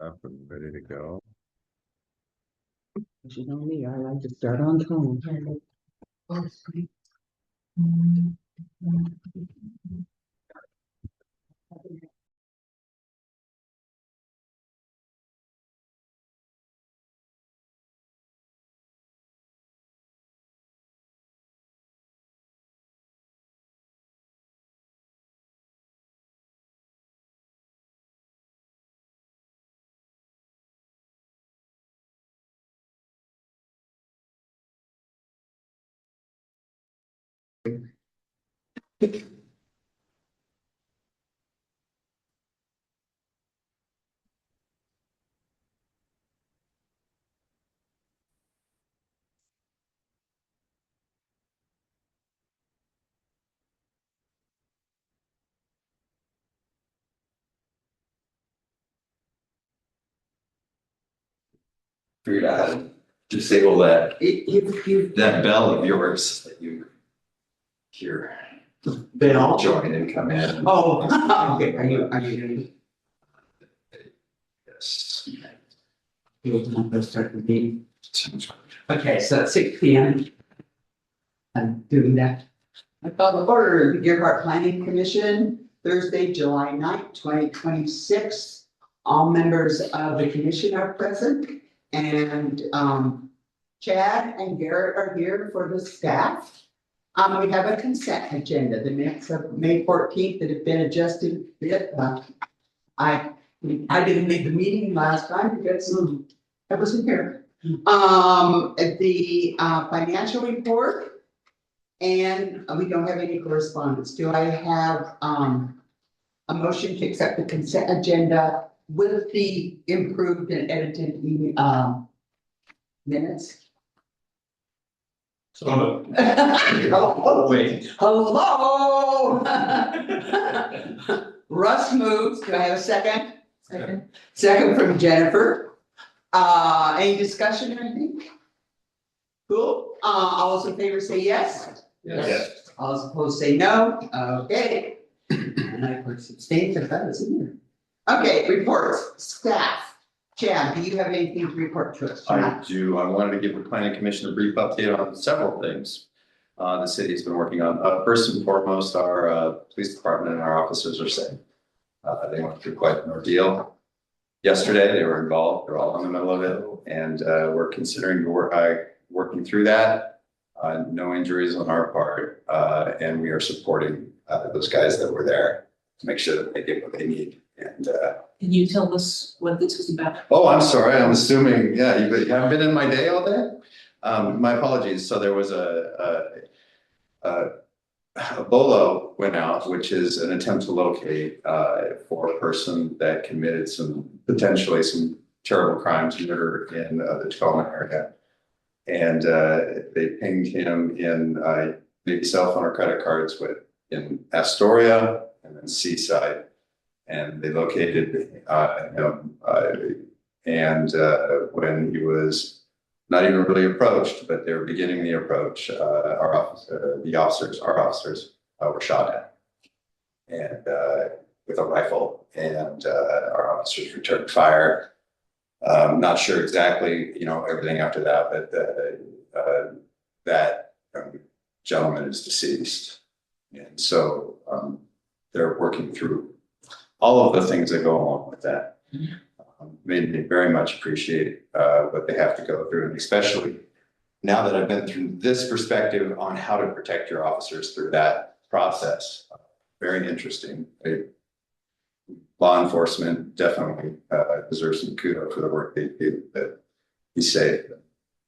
Up and ready to go. You know me, I like to start on time. Figured out how to disable that You that bell of yours that you hear Bill? join and come in. Oh, okay, are you? Yes. Let's start the meeting. Okay, so at 6 p.m. I'm doing that. I call the order of the Gearhart Planning Commission, Thursday, July 9th, 2026. All members of the commission are present, and Chad and Garrett are here for the staff. We have a consent agenda, the minutes of May 14th that have been adjusted. I didn't make the meeting last time because I wasn't here. The financial report, and we don't have any correspondence. Do I have a motion to accept the consent agenda with the improved and edited minutes? So, Oh, wait. hello. Russ moves. Do I have a second? Second from Jennifer. Any discussion or anything? Cool. All those in favor say yes. Yes. All those opposed say no. Okay. And I of course abstain because that was in here. Okay, reports, staff. Chad, do you have anything to report to us? I do. I wanted to give the planning commission a brief update on several things the city's been working on. First and foremost, our police department and our officers are safe. They went through quite an ordeal. Yesterday, they were involved. They're all in the middle of it, and we're considering working through that. No injuries on our part, and we are supporting those guys that were there to make sure that they get what they need. And Can you tell us what this is about? oh, I'm sorry. I'm assuming, yeah, you haven't been in my day all day? My apologies. So there was a BOLO went out, which is an attempt to locate for a person that committed potentially some terrible crimes, murder in the Tacoma area. And they pinged him in maybe cell phone or credit cards in Astoria and then Seaside. And they located him. And when he was not even really approached, but they were beginning the approach, our officers were shot at, and with a rifle, and our officers returned fire. Not sure exactly, everything after that, but that gentleman is deceased, and so they're working through all of the things that go along with that. Made me very much appreciate what they have to go through, and especially now that I've been through this perspective on how to protect your officers through that process. Very interesting. Law enforcement definitely deserves some kudos for the work they do. That he's safe,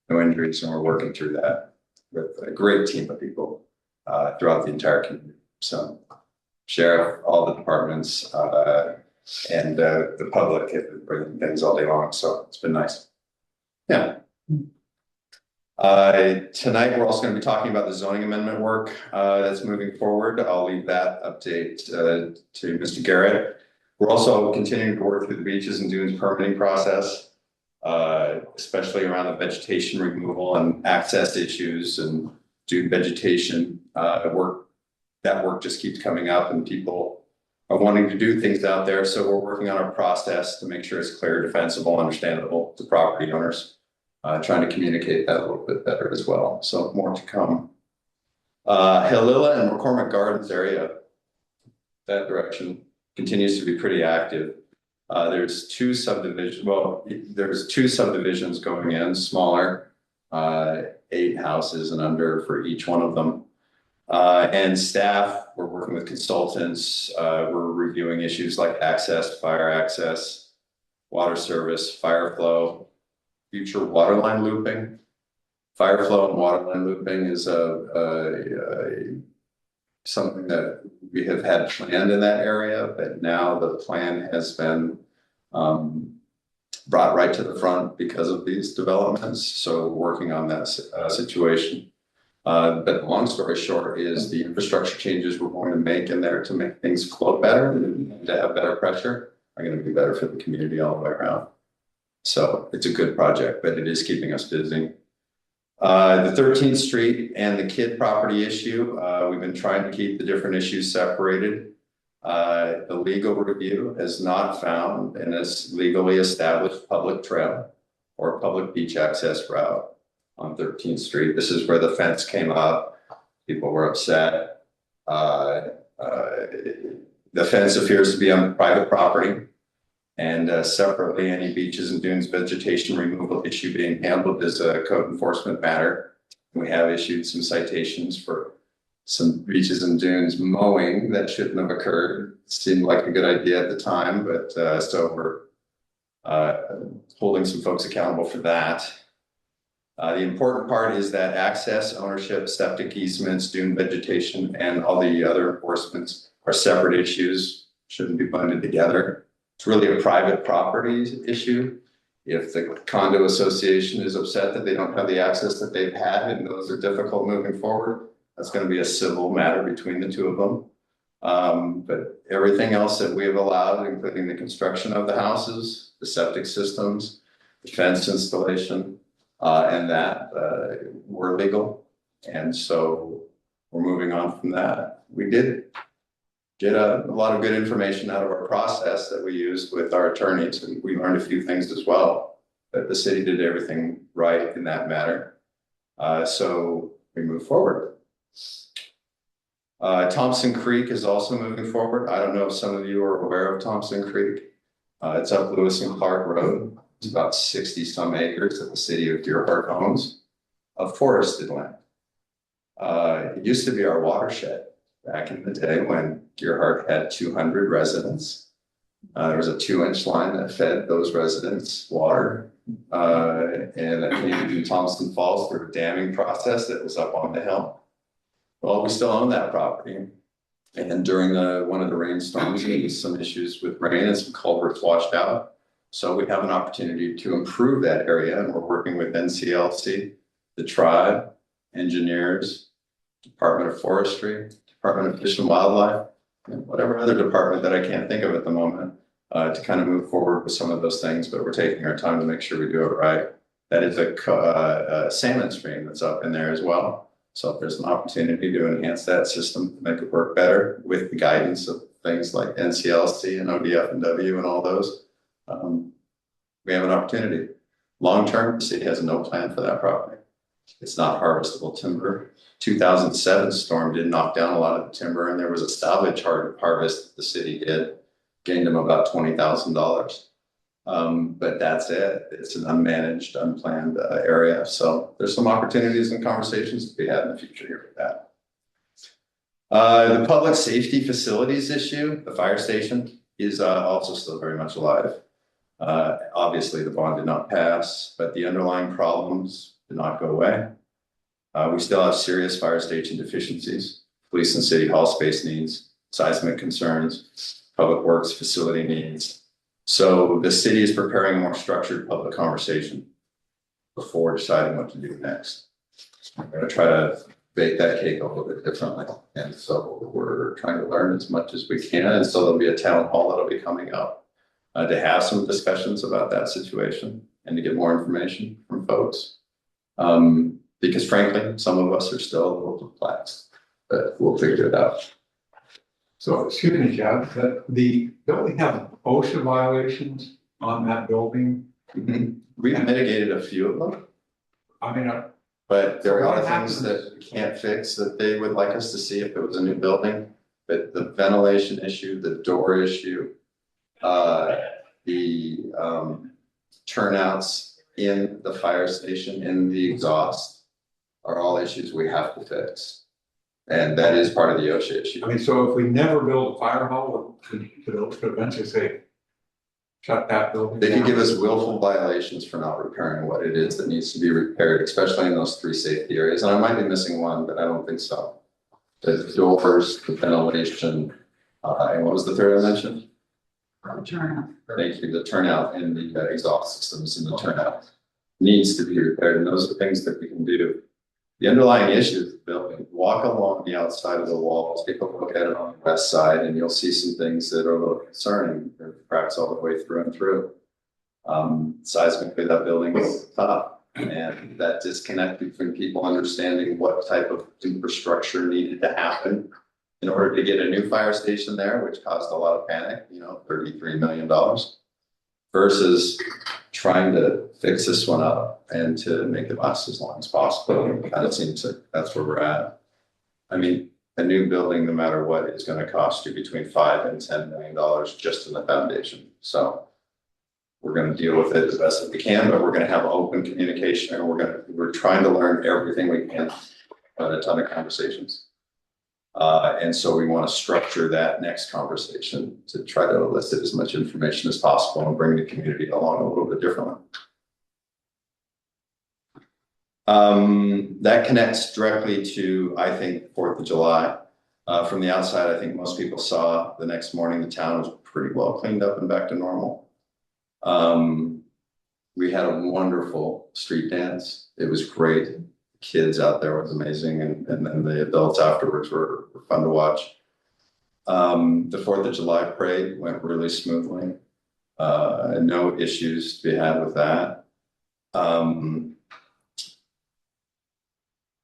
no injuries, and we're working through that with a great team of people throughout the entire community. So, sheriff, all the departments, and the public have been bringing things all day long, so it's been nice. Yeah. Tonight we're also going to be talking about the zoning amendment work that's moving forward. I'll leave that update to Mr. Garrett. We're also continuing to work through the beaches and dunes permitting process, especially around the vegetation removal and access issues and dune vegetation work. That work just keeps coming up, and people are wanting to do things out there. So we're working on our process to make sure it's clear, defensible, understandable to property owners. Trying to communicate that a little bit better as well. So more to come. Helila and McCormick Gardens area, that direction continues to be pretty active. There's two subdivisions. Well, there's two subdivisions going in, smaller, 8 houses and under for each one of them. And staff, we're working with consultants. We're reviewing issues like access, fire access, water service, fire flow, future water line looping. Fire flow and water line looping is something that we have had planned in that area, but now the plan has been brought right to the front because of these developments. So working on that situation. But long story short is the infrastructure changes we're going to make in there to make things flow better and to have better pressure are going to be better for the community all the way around. So it's a good project, but it is keeping us busy. The 13th Street and the kid property issue, we've been trying to keep the different issues separated. The legal review has not found an legally established public trail or public beach access route on 13th Street. This is where the fence came up. People were upset. The fence appears to be on private property. And separately, any beaches and dunes vegetation removal issue being handled is a code enforcement matter. We have issued some citations for some beaches and dunes mowing that shouldn't have occurred. It seemed like a good idea at the time, but so we're holding some folks accountable for that. The important part is that access, ownership, septic easements, dune vegetation, and all the other enforcements are separate issues, shouldn't be bundled together. It's really a private property issue. If the condo association is upset that they don't have the access that they've had and those are difficult moving forward, that's going to be a civil matter between the two of them. But everything else that we have allowed, including the construction of the houses, the septic systems, the fence installation, and that were legal. And so we're moving on from that. We did get a lot of good information out of our process that we used with our attorneys, and we learned a few things as well. But the city did everything right in that matter. So we move forward. Thompson Creek is also moving forward. I don't know if some of you are aware of Thompson Creek. It's up Lewis and Clark Road. It's about 60 some acres that the city of Deer Park owns of forested land. It used to be our watershed back in the day when Deerhart had 200 residents. There was a 2-inch line that fed those residents water. And that came to Thompson Falls through a damming process that was up on the hill. Well, we still own that property. And during one of the rainstorms, there was some issues with rain and some culverts washed out. So we have an opportunity to improve that area, and we're working with NCLC, the tribe, engineers, Department of Forestry, Department of Fish and Wildlife, and whatever other department that I can't think of at the moment, to kind of move forward with some of those things. But we're taking our time to make sure we do it right. That is a salmon stream that's up in there as well. So if there's an opportunity to enhance that system, to make it work better with the guidance of things like NCLC and ODF and W and all those, we have an opportunity. Long term, the city has no plan for that property. It's not harvestable timber. 2007 storm did knock down a lot of the timber, and there was a salvage harvest that the city did, gained them about $20,000. But that's it. It's an unmanaged, unplanned area. So there's some opportunities and conversations to be had in the future here with that. The public safety facilities issue, the fire station, is also still very much alive. Obviously, the bond did not pass, but the underlying problems did not go away. We still have serious fire station deficiencies, police and city hall space needs, seismic concerns, public works facility needs. So the city is preparing a more structured public conversation before deciding what to do next. We're going to try to bake that cake a little bit differently. And so we're trying to learn as much as we can. And so there'll be a town hall that'll be coming up to have some discussions about that situation and to get more information from folks. Because frankly, some of us are still a little perplexed, but we'll figure it out. So, excuse me, Jeff, don't we have OSHA violations on that building? We've mitigated a few of them, I mean, but there So are what things happens- that we can't fix that they would like us to see if it was a new building. But the ventilation issue, the door issue, the turnouts in the fire station, in the exhaust, are all issues we have to fix. And that is part of the OSHA issue. I mean, so if we never build a fire hall, could eventually say, shut that building They down? could give us willful violations for not repairing what it is that needs to be repaired, especially in those 3 safety areas. And I might be missing one, but I don't think so. The doors, the ventilation, and what was the third I mentioned? Turnout. Thank you, the turnout in the exhaust systems and the turnout needs to be repaired, and those are things that we can do. The underlying issue is the building. Walk along the outside of the wall, take a look at it on the west side, and you'll see some things that are a little concerning. There are cracks all the way through and through. Seismically, that building is tough, and that disconnect between people understanding what type of infrastructure needed to happen in order to get a new fire station there, which caused a lot of panic, $33 million, versus trying to fix this one up and to make it last as long as possible. It kind of seems like that's where we're at. I mean, a new building, no matter what, is going to cost you between $5 and $10 million just in the foundation. So we're going to deal with it the best that we can, but we're going to have open communication, and we're trying to learn everything we can on a ton of conversations. And so we want to structure that next conversation to try to elicit as much information as possible and bring the community along a little bit differently. That connects directly to, I think, 4th of July. From the outside, I think most people saw the next morning the town was pretty well cleaned up and back to normal. We had a wonderful street dance. It was great. Kids out there was amazing, and then the adults afterwards were fun to watch. The 4th of July parade went really smoothly. No issues to be had with that.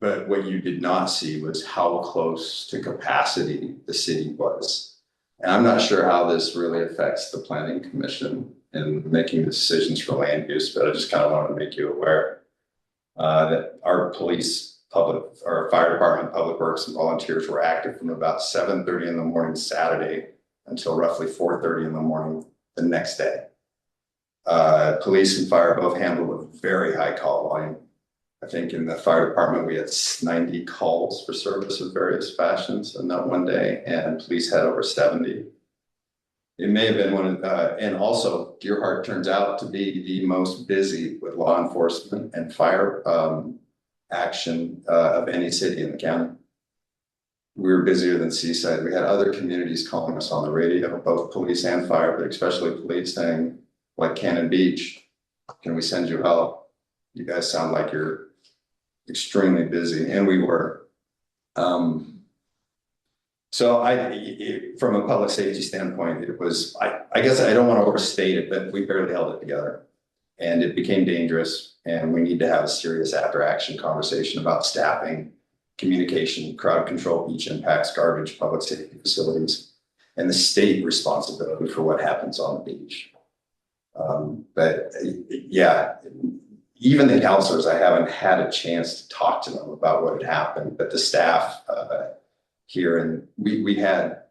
But what you did not see was how close to capacity the city was. And I'm not sure how this really affects the planning commission in making the decisions for land use, but I just kind of wanted to make you aware that our our fire department, public works, and volunteers were active from about 7:30 in the morning Saturday until roughly 4:30 in the morning the next day. Police and fire both handled a very high call volume. I think in the fire department, we had 90 calls for service of various fashions in that one day, and police had over 70. It may have been one, and also Deerheart turns out to be the most busy with law enforcement and fire action of any city in the county. We were busier than Seaside. We had other communities calling us on the radio, both police and fire, but especially police, saying, like Cannon Beach, can we send you help? You guys sound like you're extremely busy, and we were. So from a public safety standpoint, it was, I guess I don't want to overstate it, but we barely held it together, and it became dangerous, and we need to have a serious after action conversation about staffing, communication, crowd control, beach impacts, garbage, public safety facilities, and the state responsibility for what happens on the beach. But yeah, even the counselors, I haven't had a chance to talk to them about what had happened, but the staff here, and we had,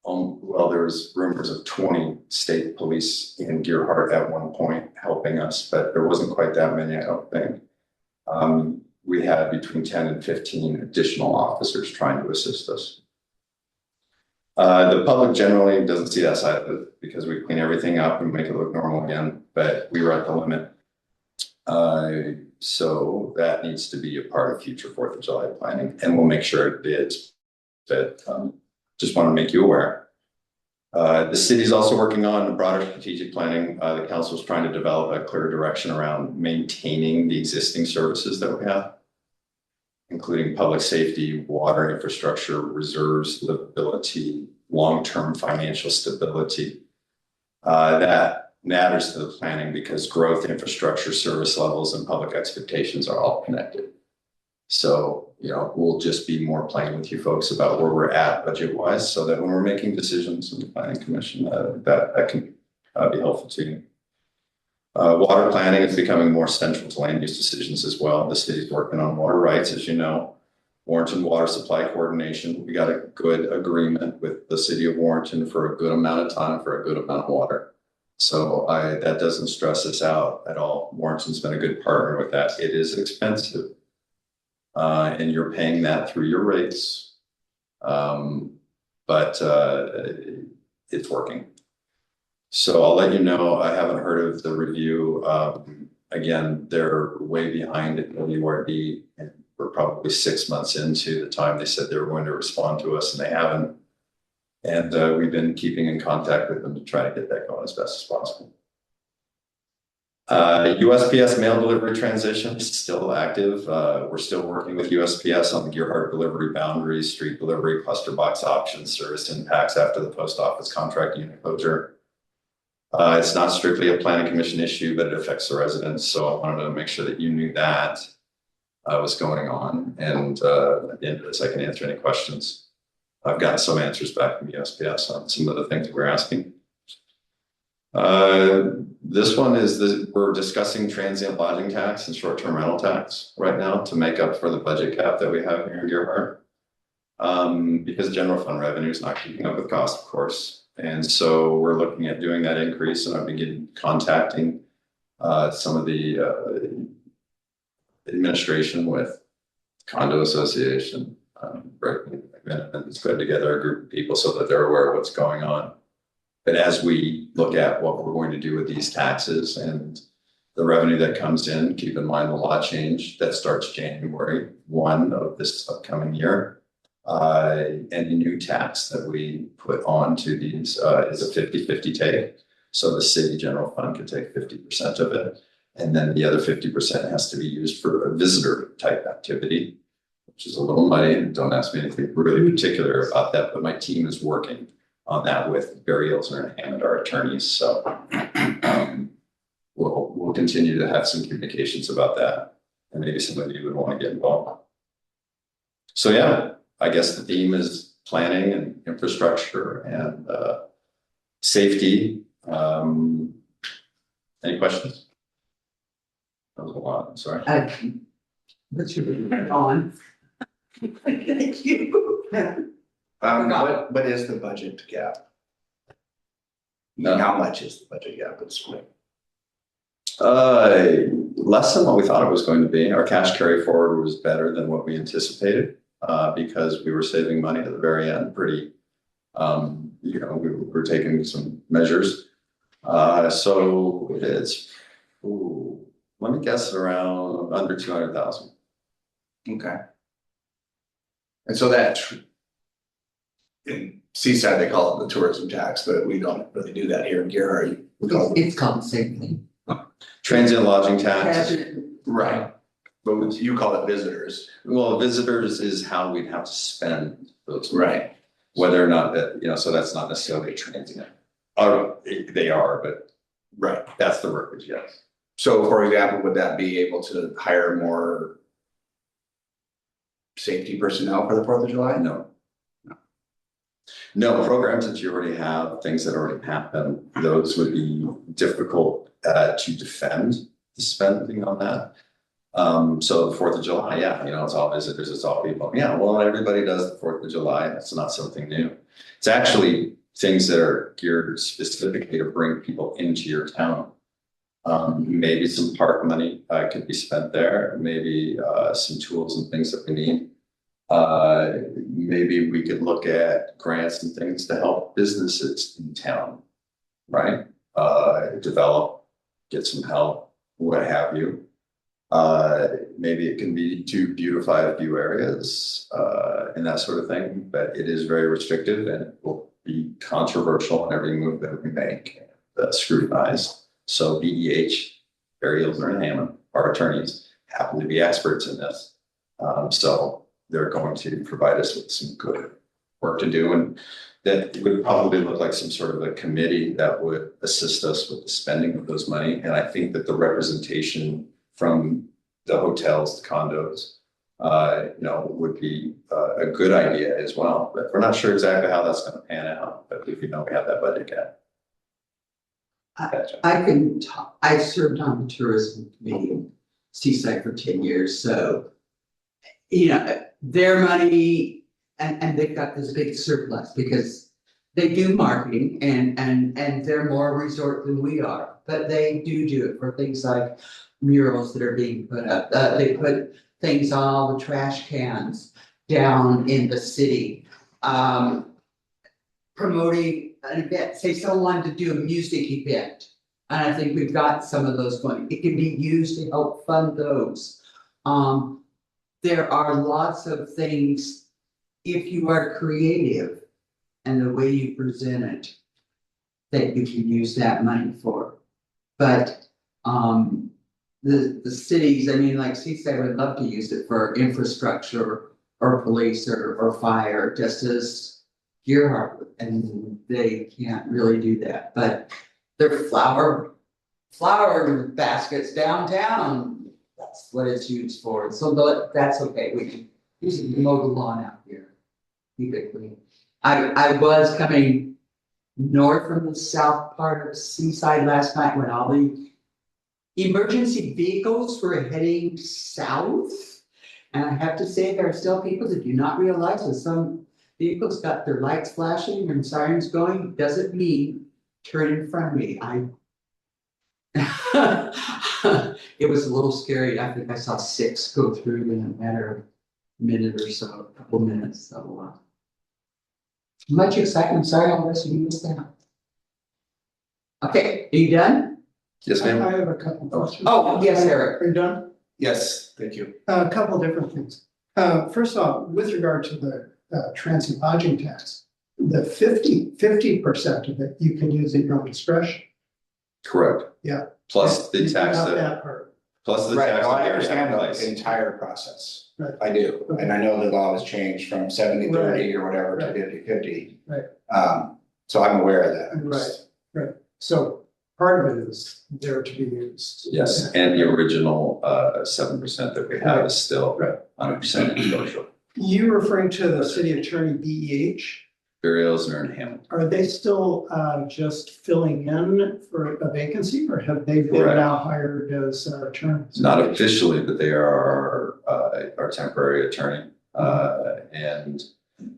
well, there was rumors of 20 state police in Deerheart at one point helping us, but there wasn't quite that many, I don't think. We had between 10 and 15 additional officers trying to assist us. The public generally doesn't see that side of it because we clean everything up and make it look normal again, but we were at the limit. So that needs to be a part of future 4th of July planning, and we'll make sure it is. But just want to make you aware. The city is also working on a broader strategic planning. The council is trying to develop a clear direction around maintaining the existing services that we have, including public safety, water infrastructure, reserves, livability, long-term financial stability. That matters to the planning because growth, infrastructure, service levels, and public expectations are all connected. So, we'll just be more plain with you folks about where we're at budget wise, so that when we're making decisions in the planning commission, that can be helpful to you. Water planning is becoming more central to land use decisions as well. The city's working on water rights, as you know. Warrenton Water Supply Coordination, we got a good agreement with the city of Warrenton for a good amount of time for a good amount of water. So that doesn't stress us out at all. Warrenton's been a good partner with that. It is expensive. And you're paying that through your rates. But it's working. So I'll let you know, I haven't heard of the review. Again, they're way behind at WRD, and we're probably 6 months into the time they said they were going to respond to us, and they haven't. And we've been keeping in contact with them to try to get that going as best as possible. USPS mail delivery transition is still active. We're still working with USPS on the Gearhart delivery boundaries, street delivery, cluster box options, service impacts after the post office contract unit closure. It's not strictly a planning commission issue, but it affects the residents. So I wanted to make sure that you knew that was going on. And at the end of this, I can answer any questions. I've gotten some answers back from USPS on some of the things we're asking. This one is we're discussing transient lodging tax and short-term rental tax right now to make up for the budget cap that we have here in Gearhart. Because general fund revenue is not keeping up with cost, of course. And so we're looking at doing that increase, and I've been contacting some of the administration with condo association, and it's put together a group of people so that they're aware of what's going on. But as we look at what we're going to do with these taxes and the revenue that comes in, keep in mind the law change that starts January 1 of this upcoming year. Any new tax that we put onto these is a 50-50 take. So the city general fund could take 50% of it. And then the other 50% has to be used for a visitor type activity, which is a little muddy. Don't ask me anything really particular about that, but my team is working on that with Barry Ilsner and Hammond, our attorneys. So we'll continue to have some communications about that. And maybe somebody would want to get involved. So yeah, I guess the theme is planning and infrastructure and safety. Any questions? That was a lot, I'm sorry. But you're on. Thank you. What is the budget gap? No. How much is the budget gap at this point? Less than what we thought it was going to be. Our cash carry forward was better than what we anticipated because we were saving money at the very end. Pretty, we were taking some measures. So it's, let me guess, around under 200,000. Okay. And so that in Seaside, they call it the tourism tax, but we don't really do that here in Gearhart. It's called the same thing. Transient lodging tax. Right. But you call it visitors. Well, visitors is how we'd have to spend those. Right. Whether or not that, so that's not necessarily a transient. They are, but right. That's the verbiage, yes. So for example, would that be able to hire more safety personnel for the 4th of July? No programs that you already have, things that already happen, those would be difficult to defend the spending on that. So the 4th of July, yeah, it's all visitors, it's all people. Yeah, well, everybody does the 4th of July. That's not something new. It's actually things that are geared specifically to bring people into your town. Maybe some park money could be spent there. Maybe some tools and things that we need. Maybe we could look at grants and things to help businesses in town, right? Develop, get some help, what have you. Maybe it can be to beautify a few areas and that sort of thing, but it is very restrictive and it will be controversial in every move that we make, scrutinized. So BEH, Barry Ilsner and Hammond, our attorneys, happen to be experts in this. So they're going to provide us with some good work to do. And that would probably look like some sort of a committee that would assist us with the spending of those money. And I think that the representation from the hotels, the condos, would be a good idea as well. But we're not sure exactly how that's gonna pan out, but if we have that budget gap. Gotcha. I served on the tourism committee in Seaside for 10 years, so, their money, and they've got this big surplus because they do marketing and they're more resort than we are, but they do it for things like murals that are being put up. They put things on all the trash cans down in the city. Promoting an event, say someone wanted to do a music event. And I think we've got some of those going. It can be used to help fund those. There are lots of things, if you are creative and the way you present it, that you can use that money for. But the cities, I mean, like Seaside would love to use it for infrastructure or police or fire, just as Gearhart, and they can't really do that. But their flower baskets downtown, that's what it's used for. So that's okay. We can use it to mow the lawn out here. Keep it clean. I was coming north from the south part of Seaside last night when all the emergency vehicles were heading south. And I have to say, there are still people that do not realize that some vehicles got their lights flashing and sirens going. Doesn't mean turn in front of me. It was a little scary. I think I saw 6 go through in a matter of a minute or so, a couple minutes. So much excitement. Sorry, I'll rest you missed out. Okay, are you done? Yes, ma'am. I have a couple questions. Oh, yes, Eric. Are you done? Yes, thank you. A couple different things. First off, with regard to the transient lodging tax, the 50% of it, you can use at your own discretion. Correct. Yeah. Plus the You tax got that, part. plus the Right, tax no, that I we already have understand in the place. entire process. Right. I do, and I know the law has changed from 70-30 or whatever to Right. 50-50. Right. So I'm aware of that. Right. So part of it is there to be used. Yes, and the original 7% that we have is still Right. 100% social. You referring to the city attorney BEH? Burials are in Hammond. Are they still just filling in for a vacancy, or have they been Correct. now hired as attorneys? Not officially, but they are our temporary attorney. And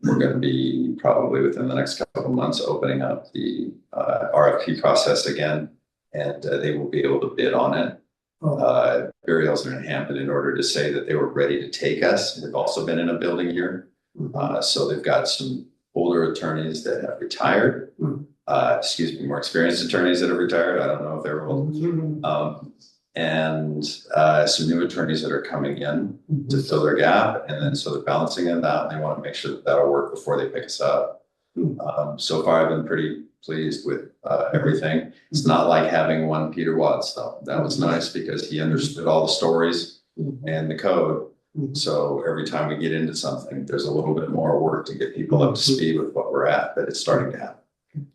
we're going to be probably within the next couple of months opening up the RFP process again, and they will be able to bid on it. Burials are in Hampton in order to say that they were ready to take us. They've also been in a building year. So they've got some older attorneys that have retired. More experienced attorneys that have retired. I don't know if they're old. And some new attorneys that are coming in to fill their gap. And then so they're balancing it out. And they want to make sure that that'll work before they pick us up. So far, I've been pretty pleased with everything. It's not like having one Peter Watts though. That was nice because he understood all the stories and the code. So every time we get into something, there's a little bit more work to get people up to speed with what we're at, but it's starting to happen.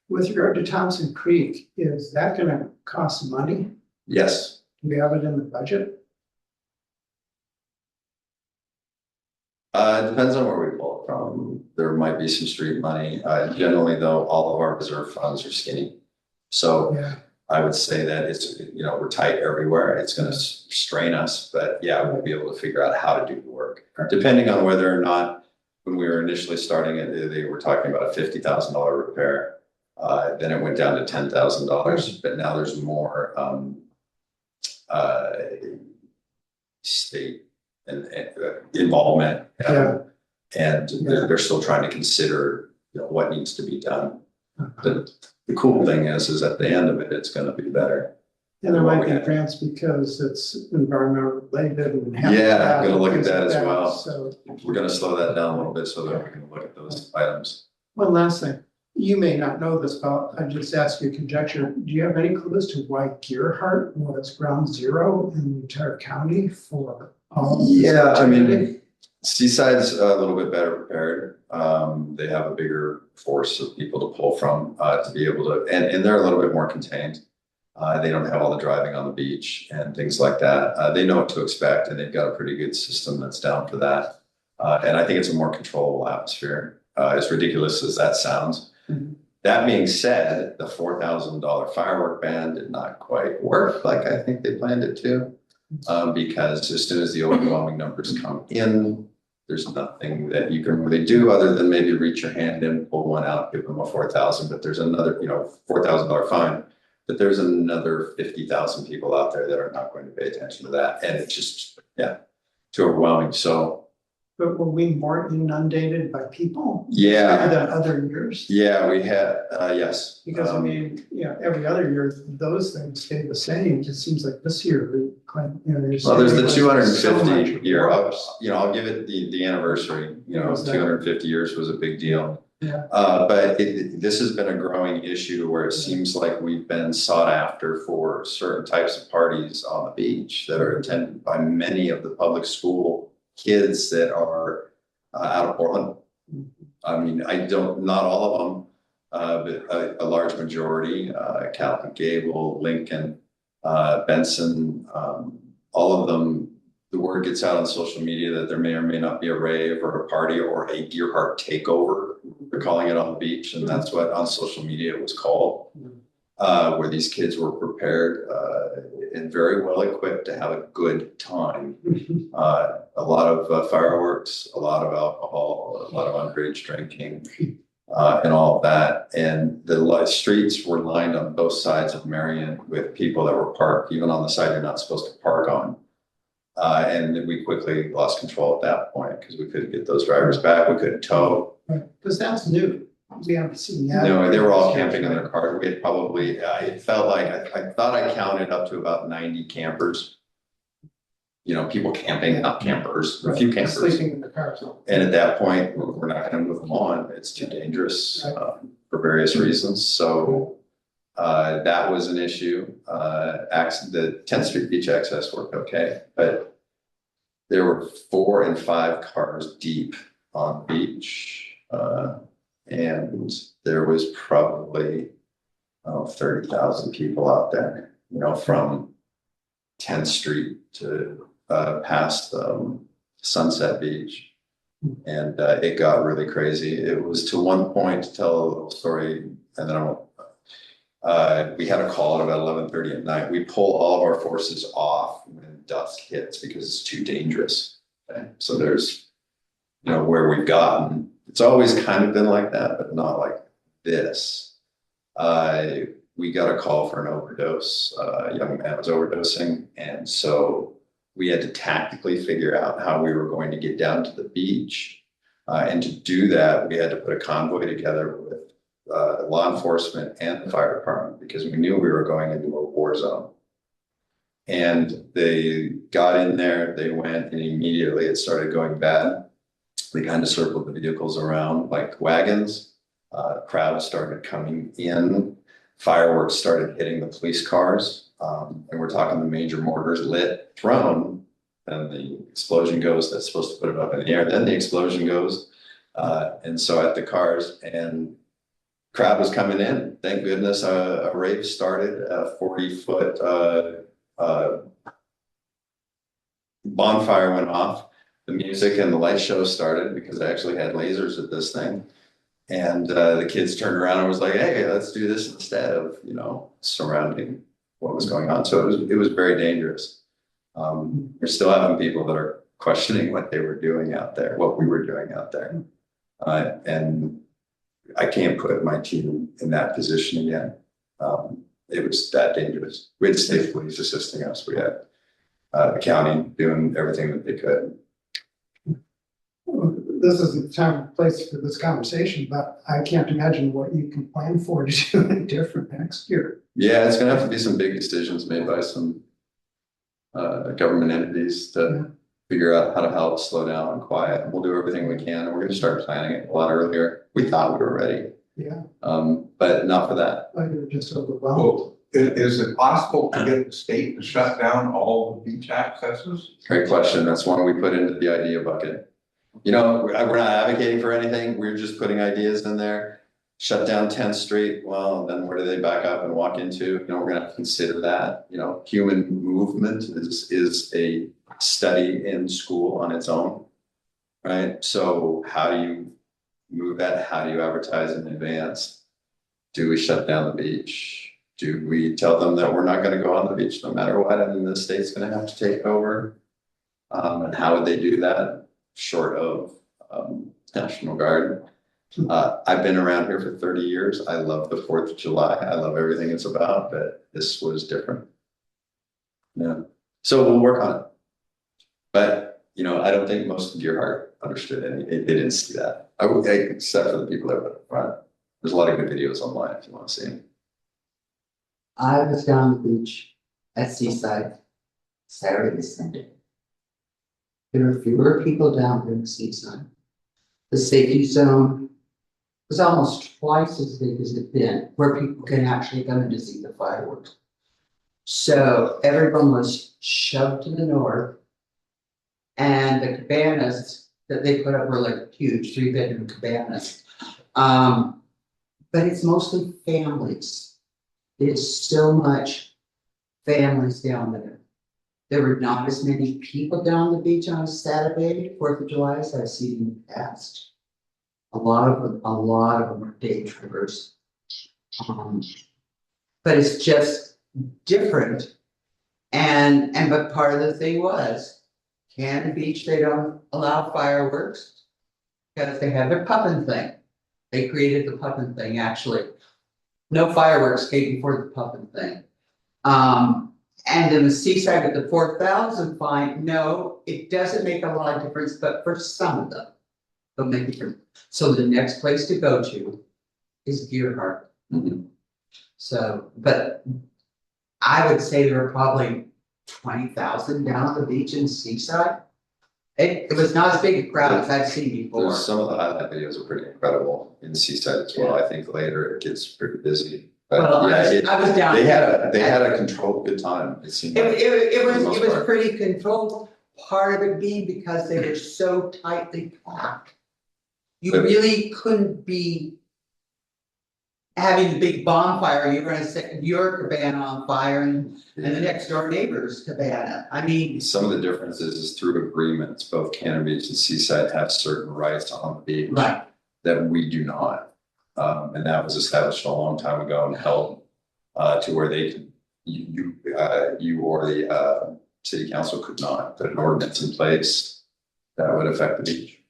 With regard to Thompson Creek, is that going to cost money? Yes. Do we have it in the budget? It depends on where we pull it from. There might be some street money. Generally though, all of our reserve funds are skinny. So Yeah. I would say that it's, we're tight everywhere. It's going to strain us, but yeah, we'll be able to figure out how to do the work. Depending on whether or not, when we were initially starting it, they were talking about a $50,000 repair. Then it went down to $10,000, but now there's more state and involvement. And they're still trying to consider, what needs to be done. But the cool thing is at the end of it, it's going to be better. And there might be grants because it's environmental related. And I'm going to look at that as well. So we're going to slow that down a little bit so that we can look at those items. one last thing, you may not know this, but I just ask you conjecture. Do you have any clue as to why Gearhart was ground zero in the entire county for all? Yeah, I mean, Seaside's a little bit better prepared. They have a bigger force of people to pull from to be able to, and they're a little bit more contained. They don't have all the driving on the beach and things like that. They know what to expect, and they've got a pretty good system that's down for that. And I think it's a more controllable atmosphere, as ridiculous as that sounds. Mhm. That being said, the $4,000 firework ban did not quite work like I think they planned it to. Because as soon as the overwhelming numbers come in, there's nothing that you can really do other than maybe reach your hand in, pull one out, give them a 4,000, but there's another, $4,000 fine. But there's another 50,000 people out there that are not going to pay attention to that. And it's just, too overwhelming. So, But were we more inundated by people? Yeah. Than other years? yeah, we had, yes. Because I mean, every other year, those things stay the same. It seems like this year, we claim, there's. Well, there's the so much 250 year, worse. I'll give it the anniversary, Was that- 250 years was a big deal. Yeah. But this has been a growing issue where it seems like we've been sought after for certain types of parties on the beach that are attended by many of the public school kids that are out of Portland. I mean, not all of them, but a large majority, Calvin Gable, Lincoln, Benson, all of them. The word gets out on social media that there may or may not be a rave or a party or a Deer Heart takeover. They're calling it on the beach, and that's what on social media it was called, where these kids were prepared and very well equipped to have a good time. A lot of fireworks, a lot of alcohol, a lot of underage drinking, and all of that. And the streets were lined on both sides of Marion with people that were parked, even on the side you're not supposed to park on. And we quickly lost control at that point because we couldn't get those drivers back. We couldn't tow. Because that's new. We haven't seen that. No, they were all camping in their cars. We had probably, it felt like, I thought I counted up to about 90 campers. People camping, not campers, a few campers. Sleeping in the cars. And at that point, we're not going to move them on. It's too dangerous for various reasons. So that was an issue. The 10th Street beach access worked okay, but there were 4 and 5 cars deep on the beach. And there was probably 30,000 people out there, from 10th Street to past Sunset Beach. And it got really crazy. It was to one point, to tell a little story, and then we had a call at about 11:30 at night. We pull all of our forces off when dusk hits because it's too dangerous. Okay? So there's, where we've gotten. It's always kind of been like that, but not like this. We got a call for an overdose. A young man was overdosing. And so we had to tactically figure out how we were going to get down to the beach. And to do that, we had to put a convoy together with law enforcement and the fire department because we knew we were going into a war zone. And they got in there, they went, and immediately it started going bad. They kind of circled the vehicles around like wagons. Crowds started coming in. Fireworks started hitting the police cars. And we're talking the major mortars lit, thrown, and the explosion goes. That's supposed to put it up in the air. Then the explosion goes. And so at the cars, and crowd was coming in. Thank goodness a rave started, a 40-foot bonfire went off. The music and the light show started because I actually had lasers at this thing. And the kids turned around and was like, hey, let's do this instead of, surrounding what was going on. So it was very dangerous. We're still having people that are questioning what they were doing out there, what we were doing out there. And I can't put my team in that position again. It was that dangerous. We had state police assisting us. We had the county doing everything that they could. This isn't the time or place for this conversation, but I can't imagine what you can plan for to do different next year. Yeah, it's gonna have to be some big decisions made by some government entities to figure out how to help slow down and quiet. We'll do everything we can, and we're gonna start planning it a lot earlier. We thought we were ready. Yeah. But not for that. Like you're just overwhelmed. Well, is it possible to get the state to shut down all the beach accesses? Great question. That's one we put into the idea bucket. We're not advocating for anything. We're just putting ideas in there. shut down 10th Street, well, then where do they back up and walk into? You know, we're gonna have to consider that, you know, human movement is a study in school on its own. Right, so how do you move that? How do you advertise in advance? Do we shut down the beach? Do we tell them that we're not gonna go on the beach no matter what, and the state's gonna have to take over? And how would they do that, short of National Guard? I've been around here for 30 years. I love the 4th of July. I love everything it's about, but this was different. Yeah, so we'll work on it. But, you know, I don't think most of Gearhart understood any, they didn't see that. Except for the people that were up front. There's a lot of good videos online if you want to see them. I was down the beach at Seaside Saturday, Sunday. There were fewer people down there in Seaside. The safety zone was almost twice as big as it's been, where people can actually come in to see the fireworks. So everyone was shoved to the north. And the cabanas that they put up were like huge 3-bedroom cabanas. But it's mostly families. It's so much families down there. There were not as many people down the beach on a Saturday, 4th of July, as I've seen in the past. A lot of them are day trippers. But it's just different. But part of the thing was, Cannon Beach, they don't allow fireworks because they have their puffin thing. They created the puffin thing, actually. No fireworks came before the puffin thing. And in the Seaside with the 4,000 fine, no, it doesn't make a lot of difference, but for some of them, it'll make a difference. So the next place to go to is Gearhart. So, but I would say there were probably 20,000 down at the beach in Seaside. It was not as big a crowd as I've seen before. Some of the highlight videos are pretty incredible in Seaside as well. I think later it gets pretty busy. But Well, yeah, I was down. they had a controlled good time. It seemed like. It for the most was part. pretty controlled. Part of it being because they were so tightly packed. You But- really couldn't be having the big bonfire. You're gonna set your cabana on fire and the next door neighbor's cabana. I mean, Some of the differences is through agreements, both Cannon Beach and Seaside have certain rights on the beach. right. That we do not. And that was established a long time ago and held to where they can, you or the city council could not put an ordinance in place that would affect the beach.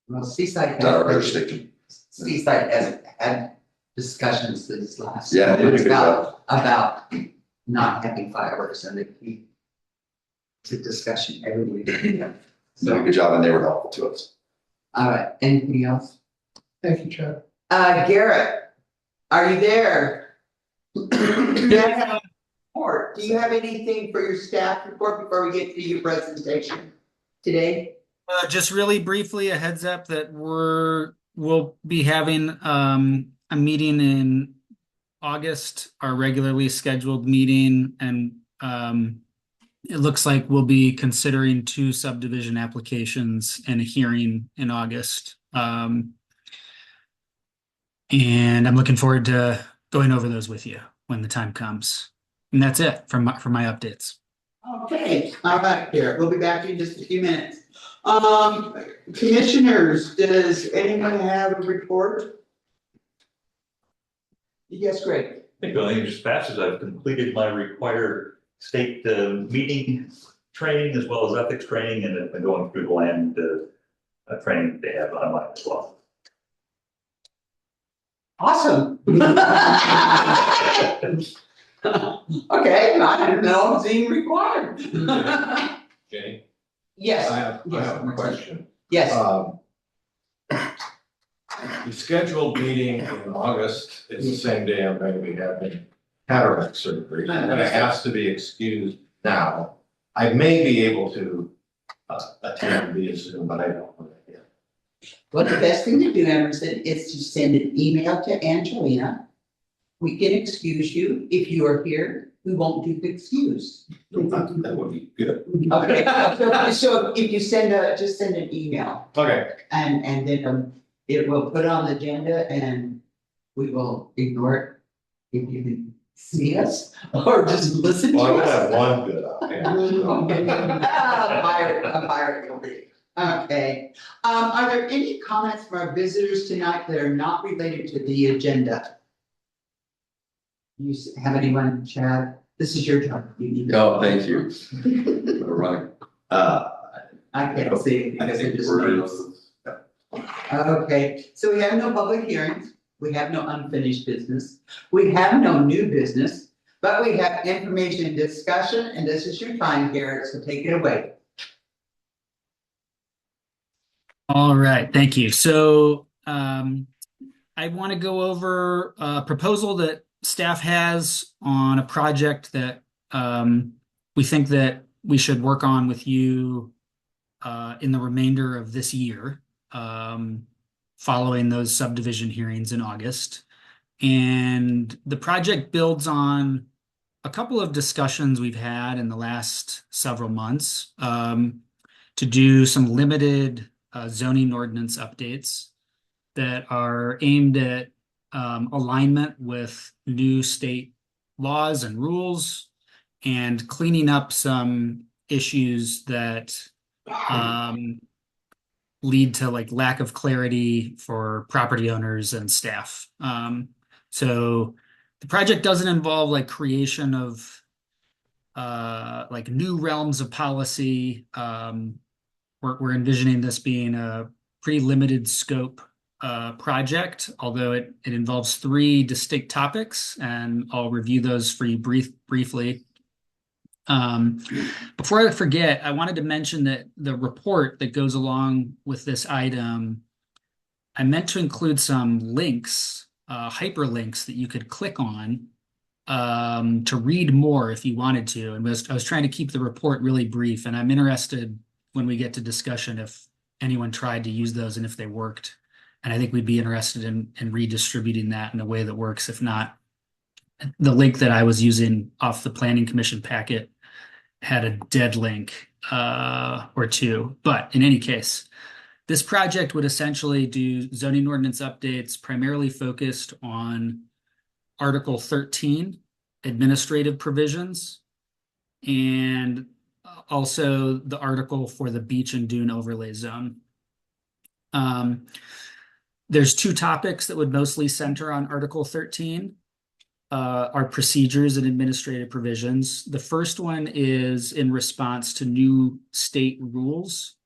Well, Seaside It's our has, jurisdiction. Seaside has had discussions this last. Yeah, they did a good about not having fireworks and it's a discussion every week. Did a So, good job and they were helpful to us. all right, anything else? Thank you, Chad. Garrett, are you there? Do you have anything for your staff report before we get to your presentation today? Just really briefly, a heads up that we'll be having a meeting in August, our regularly scheduled meeting, and it looks like we'll be considering 2 subdivision applications and a hearing in August. And I'm looking forward to going over those with you when the time comes. And that's it for my updates. Okay, all right, Garrett, we'll be back in just a few minutes. Commissioners, does anyone have a report? Yes, great. I think the only thing just fast is I've completed my required state meeting training as well as ethics training, and I've been going through the land training they have online as well. Awesome. Okay, I didn't know it was even required. Jenny, Yes, I have a question. yes, The scheduled meeting in August is the same day I'm going to be having cataract surgery. And it has to be excused now. I may be able to attend via Zoom, but I don't know that yet. well, the best thing to do, Emerson, is to send an email to Angelina. We can excuse you. If you are here, we won't do the excuse. That would be good. Okay, so if you just send an email Okay. and then it will put on the agenda and we will ignore it if you can see us or just listen to Well, I us. have one good option. Byron will be. Okay, are there any comments from our visitors tonight that are not related to the agenda? Have anyone, Chad? This is your job. You need to- No, thank you. We're running. I can't see. I because it think just we're. names. Okay, so we have no public hearings, we have no unfinished business, we have no new business, but we have information and discussion, and this is your time, Garrett, so take it away. All right, thank you. So I want to go over a proposal that staff has on a project that we think that we should work on with you in the remainder of this year, following those subdivision hearings in August. And the project builds on a couple of discussions we've had in the last several months to do some limited zoning ordinance updates that are aimed at alignment with new state laws and rules and cleaning up some issues that lead to like lack of clarity for property owners and staff. So the project doesn't involve like creation of like new realms of policy. We're envisioning this being a pretty limited scope project, although it involves 3 distinct topics, and I'll review those for you briefly. Before I forget, I wanted to mention that the report that goes along with this item, I meant to include some links, hyperlinks that you could click on to read more if you wanted to. And I was trying to keep the report really brief, and I'm interested when we get to discussion if anyone tried to use those and if they worked. And I think we'd be interested in redistributing that in a way that works. If not, the link that I was using off the Planning Commission packet had a dead link or 2. But in any case, this project would essentially do zoning ordinance updates primarily focused on Article 13, administrative provisions, and also the article for the beach and dune overlay zone. There's 2 topics that would mostly center on Article 13. Are procedures and administrative provisions. The first one is in response to new state rules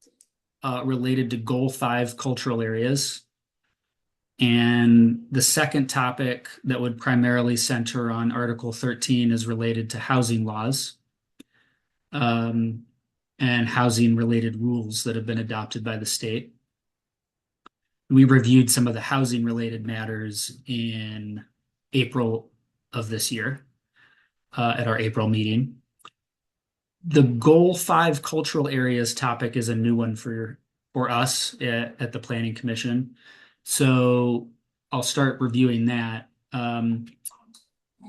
related to Goal 5 cultural areas. And the second topic that would primarily center on Article 13 is related to housing laws and housing related rules that have been adopted by the state. We reviewed some of the housing related matters in April of this year at our April meeting. The Goal 5 cultural areas topic is a new one for us at the Planning Commission. So I'll start reviewing that.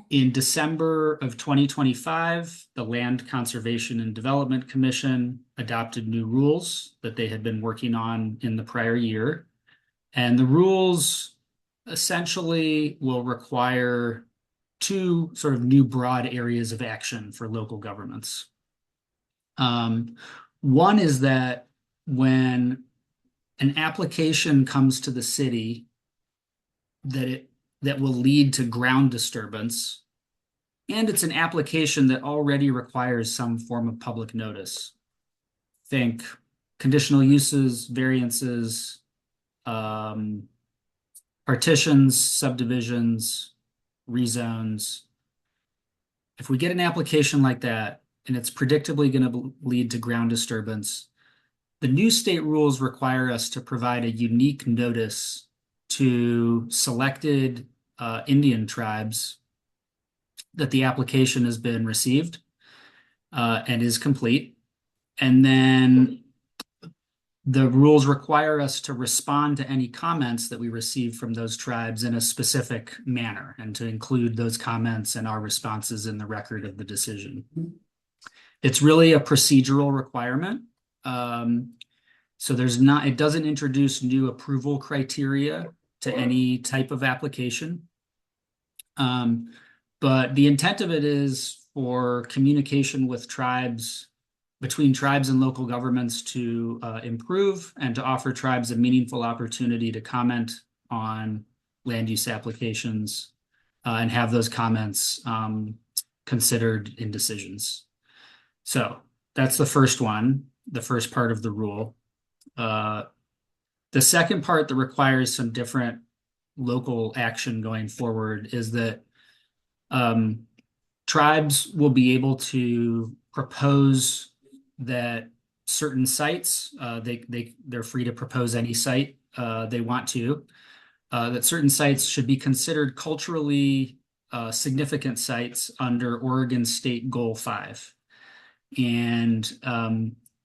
In December of 2025, the Land Conservation and Development Commission adopted new rules that they had been working on in the prior year. And the rules essentially will require 2 sort of new broad areas of action for local governments. One is that when an application comes to the city that will lead to ground disturbance, and it's an application that already requires some form of public notice. Think conditional uses, variances, partitions, subdivisions, rezones. If we get an application like that, and it's predictably going to lead to ground disturbance, the new state rules require us to provide a unique notice to selected Indian tribes that the application has been received and is complete. And then the rules require us to respond to any comments that we receive from those tribes in a specific manner and to include those comments and our responses in the record of the decision. It's really a procedural requirement. So it doesn't introduce new approval criteria to any type of application. But the intent of it is for communication with tribes, between tribes and local governments to improve and to offer tribes a meaningful opportunity to comment on land use applications and have those comments considered in decisions. So that's the first one, the first part of the rule. The second part that requires some different local action going forward is that tribes will be able to propose that certain sites, they're free to propose any site they want to, that certain sites should be considered culturally significant sites under Oregon State Goal 5. And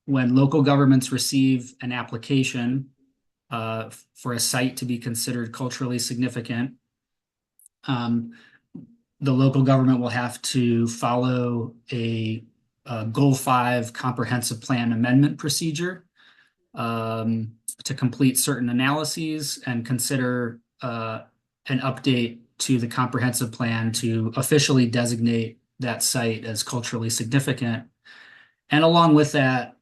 when local governments receive an application for a site to be considered culturally significant, the local government will have to follow a Goal 5 comprehensive plan amendment procedure to complete certain analyses and consider an update to the comprehensive plan to officially designate that site as culturally significant. And along with that,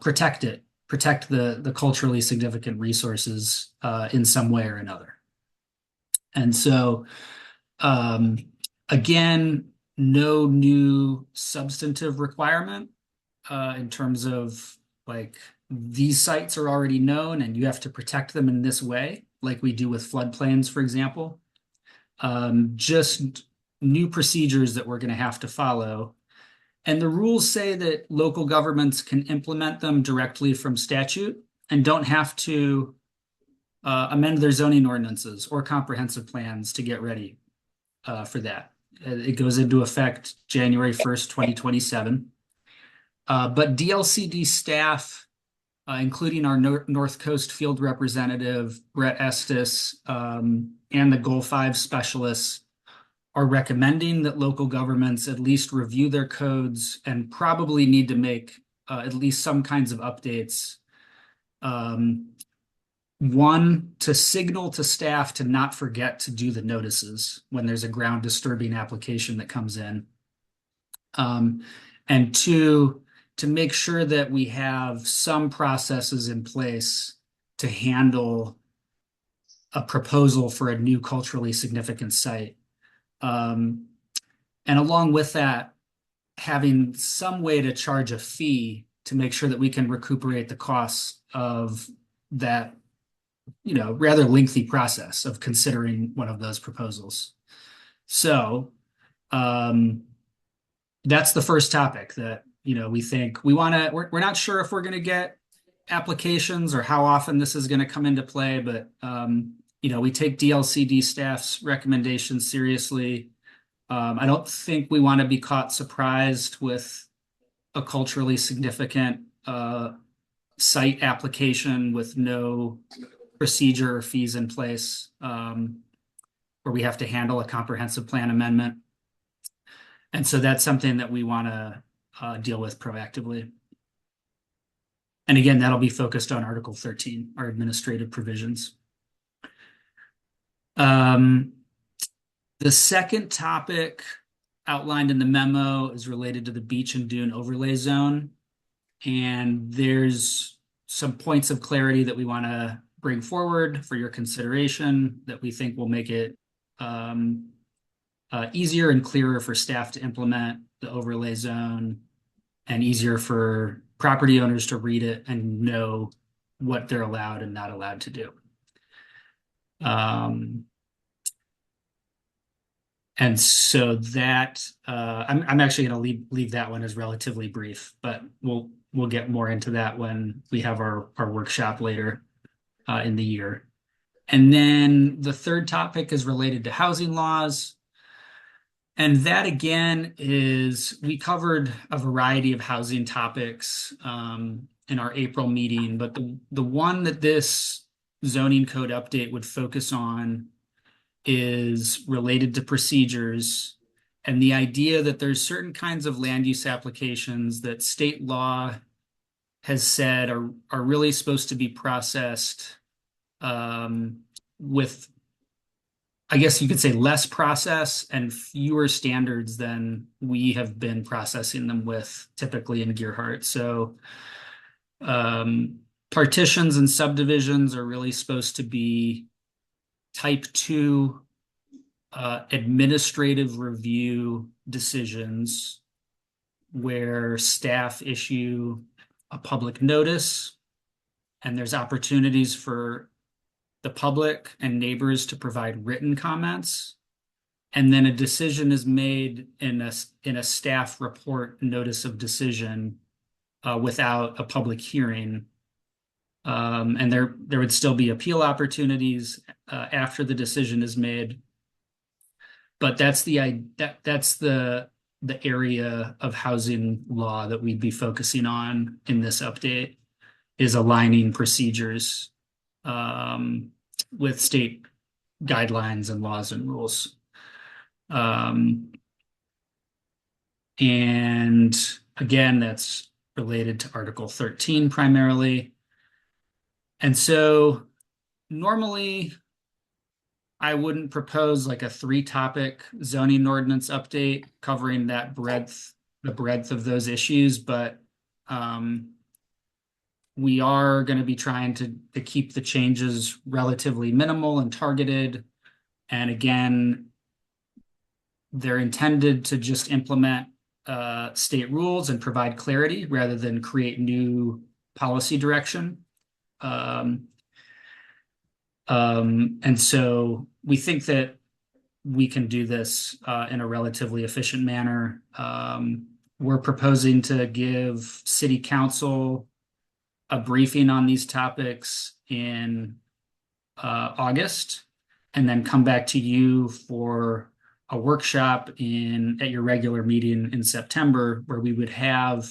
protect the culturally significant resources in some way or another. And so, again, no new substantive requirement in terms of like these sites are already known and you have to protect them in this way, like we do with floodplains, for example. Just new procedures that we're going to have to follow. And the rules say that local governments can implement them directly from statute and don't have to amend their zoning ordinances or comprehensive plans to get ready for that. It goes into effect January 1st, 2027. But DLCD staff, including our North Coast field representative, Brett Estes, and the Goal 5 specialists, are recommending that local governments at least review their codes and probably need to make at least some kinds of updates. One, to signal to staff to not forget to do the notices when there's a ground disturbing application that comes in. And two, to make sure that we have some processes in place to handle a proposal for a new culturally significant site. And along with that, having some way to charge a fee to make sure that we can recuperate the costs of that, rather lengthy process of considering one of those proposals. So that's the first topic that, we think we're not sure if we're going to get applications or how often this is going to come into play, but we take DLCD staff's recommendations seriously. I don't think we want to be caught surprised with a culturally significant site application with no procedure or fees in place, where we have to handle a comprehensive plan amendment. And so that's something that we want to deal with proactively. And again, that'll be focused on Article 13, our administrative provisions. The second topic outlined in the memo is related to the beach and dune overlay zone. And there's some points of clarity that we want to bring forward for your consideration that we think will make it easier and clearer for staff to implement the overlay zone and easier for property owners to read it and know what they're allowed and not allowed to do. And so that I'm actually going to leave that one as relatively brief, but we'll get more into that when we have our workshop later in the year. And then the third topic is related to housing laws. And that again is, we covered a variety of housing topics in our April meeting, but the one that this zoning code update would focus on is related to procedures and the idea that there's certain kinds of land use applications that state law has said are really supposed to be processed with, I guess you could say, less process and fewer standards than we have been processing them with typically in Gearhart. So partitions and subdivisions are really supposed to be type 2 administrative review decisions where staff issue a public notice and there's opportunities for the public and neighbors to provide written comments. And then a decision is made in a staff report notice of decision without a public hearing. And there would still be appeal opportunities after the decision is made. But that's the area of housing law that we'd be focusing on in this update, is aligning procedures with state guidelines and laws and rules. And again, that's related to Article 13 primarily. And so normally I wouldn't propose like a 3-topic zoning ordinance update covering the breadth of those issues, but we are going to be trying to keep the changes relatively minimal and targeted. And again, they're intended to just implement state rules and provide clarity rather than create new policy direction. And so we think that we can do this in a relatively efficient manner. We're proposing to give City Council a briefing on these topics in August, and then come back to you for a workshop at your regular meeting in September, where we would have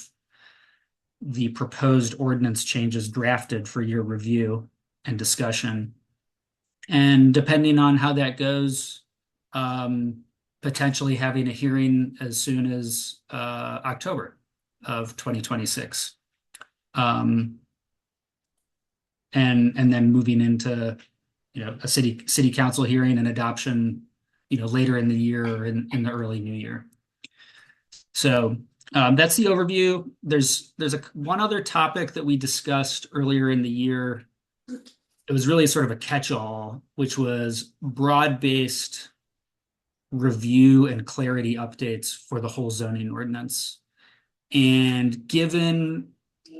the proposed ordinance changes drafted for your review and discussion. And depending on how that goes, potentially having a hearing as soon as October of 2026. And then moving into, a city council hearing and adoption, later in the year or in the early new year. So that's the overview. There's one other topic that we discussed earlier in the year. It was really sort of a catch-all, which was broad-based review and clarity updates for the whole zoning ordinance. And given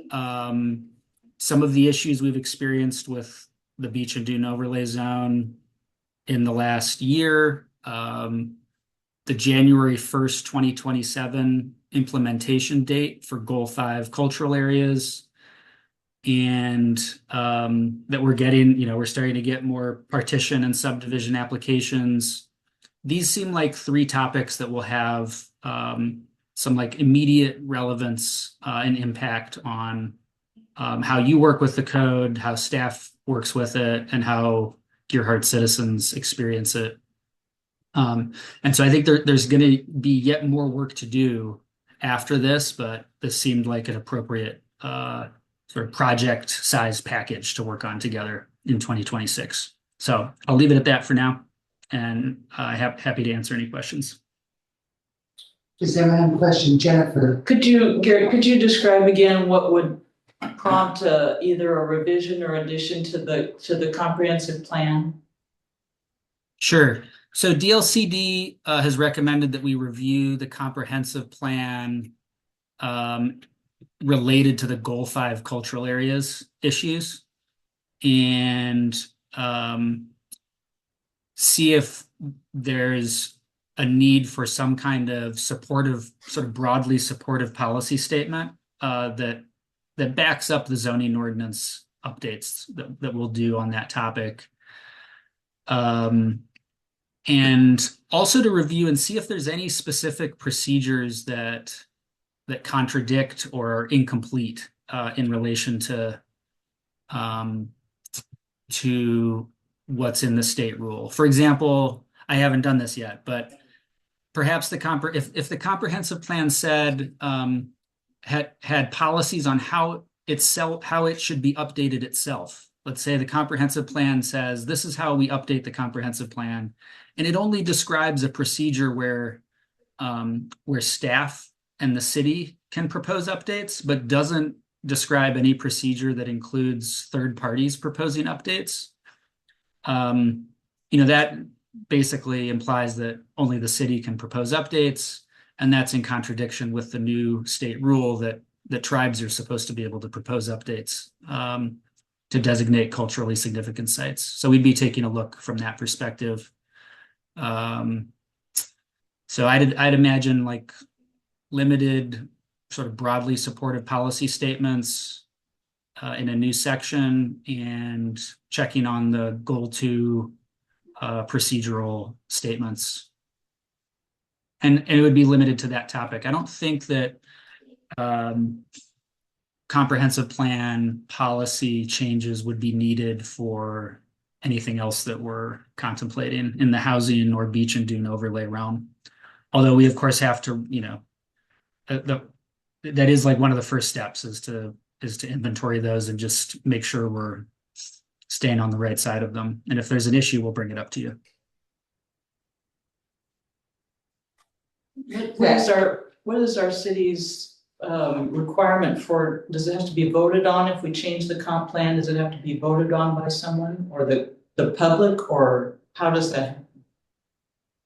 some of the issues we've experienced with the beach and dune overlay zone in the last year, the January 1st, 2027 implementation date for Goal 5 cultural areas, and that we're getting, we're starting to get more partition and subdivision applications. These seem like 3 topics that will have some like immediate relevance and impact on how you work with the code, how staff works with it, and how Gearhart citizens experience it. And so I think there's going to be yet more work to do after this, but this seemed like an appropriate sort of project size package to work on together in 2026. So I'll leave it at that for now, and happy to answer any questions. Does anyone have a question? Jennifer? Garrett, could you describe again what would prompt either a revision or addition to the comprehensive plan? Sure. So DLCD has recommended that we review the comprehensive plan related to the Goal 5 cultural areas issues, and see if there's a need for some kind of supportive, sort of broadly supportive policy statement that backs up the zoning ordinance updates that we'll do on that topic. And also to review and see if there's any specific procedures that contradict or are incomplete in relation to what's in the state rule. For example, I haven't done this yet, but perhaps if the comprehensive plan said had policies on how itself, how it should be updated itself. Let's say the comprehensive plan says, this is how we update the comprehensive plan. And it only describes a procedure where staff and the city can propose updates, but doesn't describe any procedure that includes third parties proposing updates. That basically implies that only the city can propose updates, and that's in contradiction with the new state rule that tribes are supposed to be able to propose updates to designate culturally significant sites. So we'd be taking a look from that perspective. So I'd imagine like limited, sort of broadly supported policy statements in a new section, and checking on the goal 2 procedural statements. And it would be limited to that topic. I don't think that comprehensive plan policy changes would be needed for anything else that we're contemplating in the housing or beach and dune overlay realm. Although we of course have to, that is like one of the first steps is to inventory those and just make sure we're staying on the right side of them. And if there's an issue, we'll bring it up to you. What is our city's requirement for, does it have to be voted on if we change the comp plan? Does it have to be voted on by someone or the public, or how does that happen?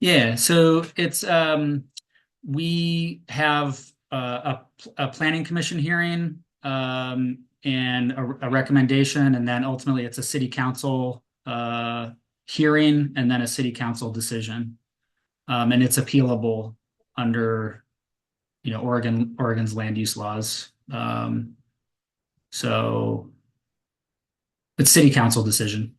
Yeah, so it's we have a planning commission hearing and a recommendation, and then ultimately it's a city council hearing and then a city council decision, and it's appealable under Oregon's land use laws. So it's city council decision.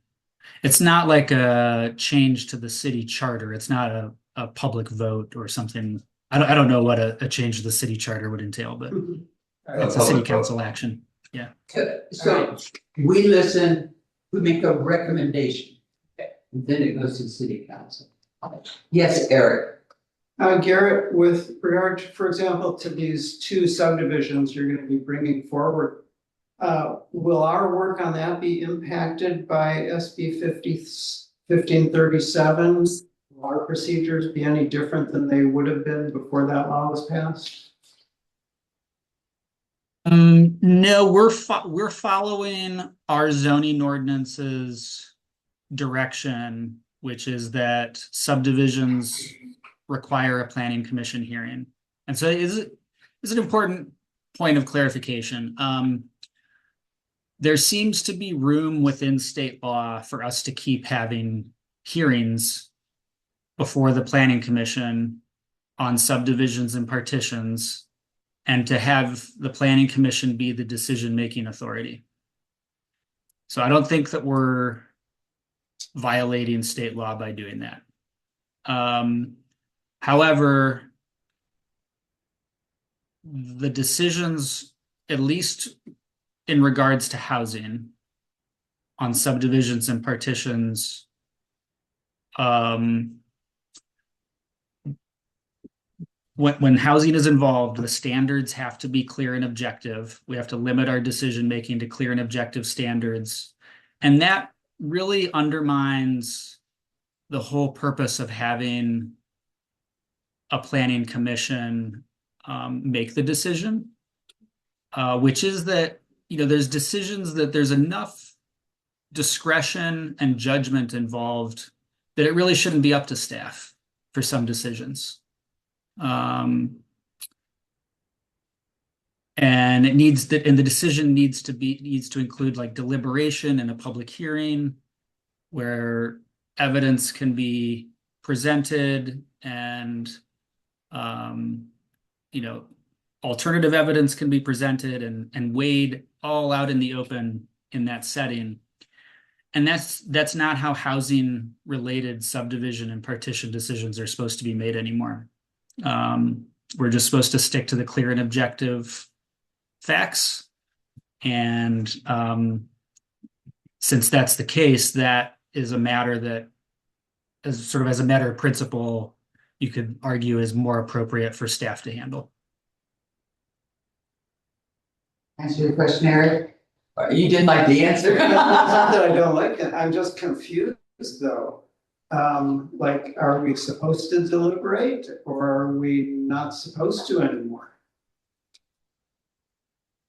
It's not like a change to the city charter. It's not a public vote or something. I don't know what a change to the city charter would entail, but it's a city council action. Yeah. So we listen, we make a recommendation, and then it goes to the city council. Yes, Eric. Garrett, with regard to, for example, to these 2 subdivisions you're going to be bringing forward, will our work on that be impacted by SB 1537? Will our procedures be any different than they would have been before that law was passed? No, we're following our zoning ordinance's direction, which is that subdivisions require a planning commission hearing. And so is an important point of clarification. There seems to be room within state law for us to keep having hearings before the planning commission on subdivisions and partitions, and to have the planning commission be the decision-making authority. So I don't think that we're violating state law by doing that. However, the decisions, at least in regards to housing on subdivisions and partitions, when housing is involved, the standards have to be clear and objective. We have to limit our decision making to clear and objective standards. And that really undermines the whole purpose of having a planning commission make the decision, which is that, there's decisions that there's enough discretion and judgment involved that it really shouldn't be up to staff for some decisions. And the decision needs to include like deliberation and a public hearing where evidence can be presented and alternative evidence can be presented and weighed all out in the open in that setting. And that's not how housing related subdivision and partition decisions are supposed to be made anymore. We're just supposed to stick to the clear and objective facts. And since that's the case, that is a matter that, as a matter of principle, you could argue is more appropriate for staff to handle. Answer your question, Eric? You didn't like the answer? It's not that I don't like it, I'm just confused though. Like, are we supposed to deliberate or are we not supposed to anymore?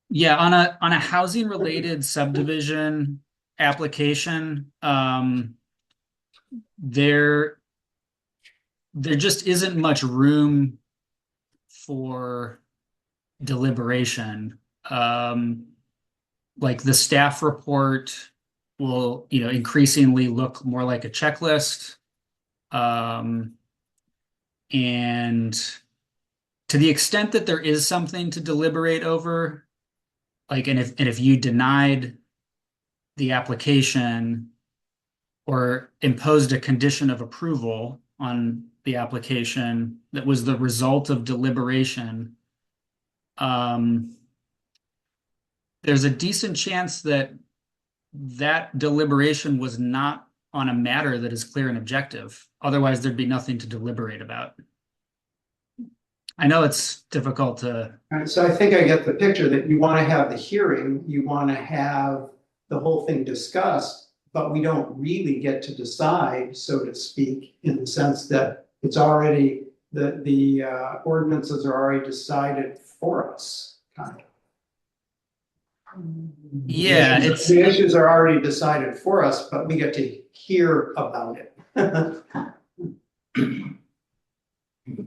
Yeah, on a housing related subdivision application, there just isn't much room for deliberation. Like the staff report will, increasingly look more like a checklist. And to the extent that there is something to deliberate over, like, and if you denied the application or imposed a condition of approval on the application that was the result of deliberation, there's a decent chance that that deliberation was not on a matter that is clear and objective. Otherwise, there'd be nothing to deliberate about. I know it's difficult to. Alright, so I think I get the picture that you wanna have the hearing, you wanna have the whole thing discussed, but we don't really get to decide, so to speak, in the sense that it's already, the ordinances are already decided for us, kind of. Yeah, it's The issues are already decided for us, but we get to hear about it. The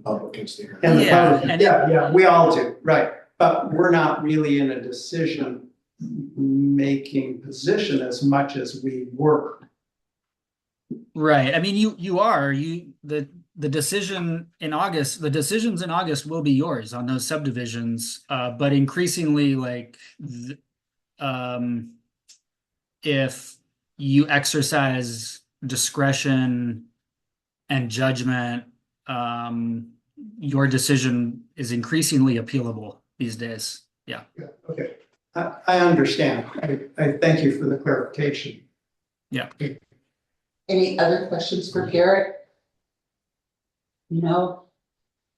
public is there. And the Yeah, public, and yeah, we all do, right, but we're not really in a decision-making position as much as we were. right. I mean, you are the decision in August. The decisions in August will be yours on those subdivisions. But increasingly, like, if you exercise discretion and judgment, your decision is increasingly appealable these days. Yeah. Yeah, okay, I understand, I thank you for the clarification. Yeah. Any other questions for Garrett? No?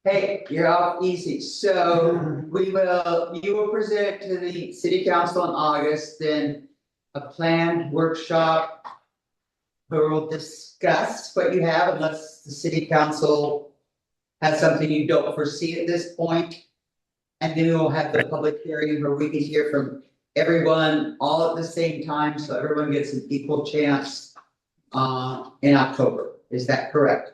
Hey, you're off easy. So you will present to the city council in August, then a planned workshop where we'll discuss what you have unless the city council has something you don't foresee at this point. And then we'll have the public hearing where we can hear from everyone all at the same time, so everyone gets an equal chance in October. Is that correct?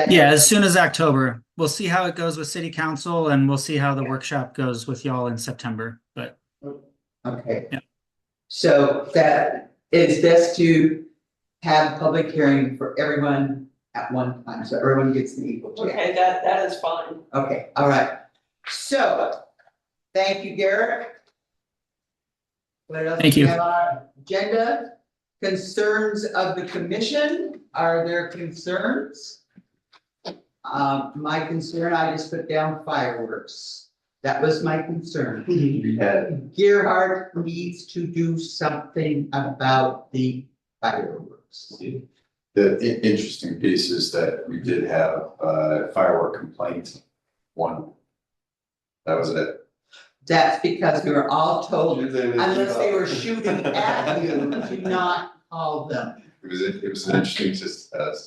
Yeah, as soon as October. We'll see how it goes with city council and we'll see how the workshop goes with y'all in September. But Okay. Yeah. So that it's best to have public hearing for everyone at one time, so everyone gets an equal chance. Okay, that is fine. Okay, all right. So, thank you, Garrett. What else Thank do we you. have on our agenda? Concerns of the commission. Are there concerns? My concern, I just put down fireworks. That was my concern. Gerhard needs to do something about the fireworks. The interesting piece is that we did have firework complaint, one. That was it. That's because we were all told, unless they were shooting at you, to not call them. It was an interesting statistic. I was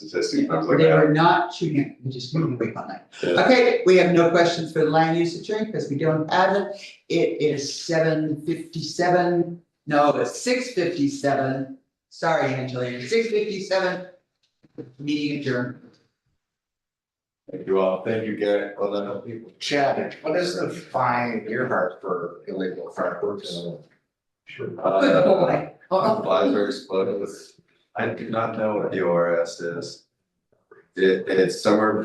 They were like, not shooting at you, just moving away all night. yeah. Okay, we have no questions for the land use attorney because we don't have it. It is 7:57. No, it's 6:57. Sorry, Angelina, 6:57. Meeting adjourned. Thank you all. Thank you, Garrett. Well done, people. Chad, what is the fine earmark for illegal fireworks? Good boy. Flies are exploding. I do not know what the ORS is. It's somewhere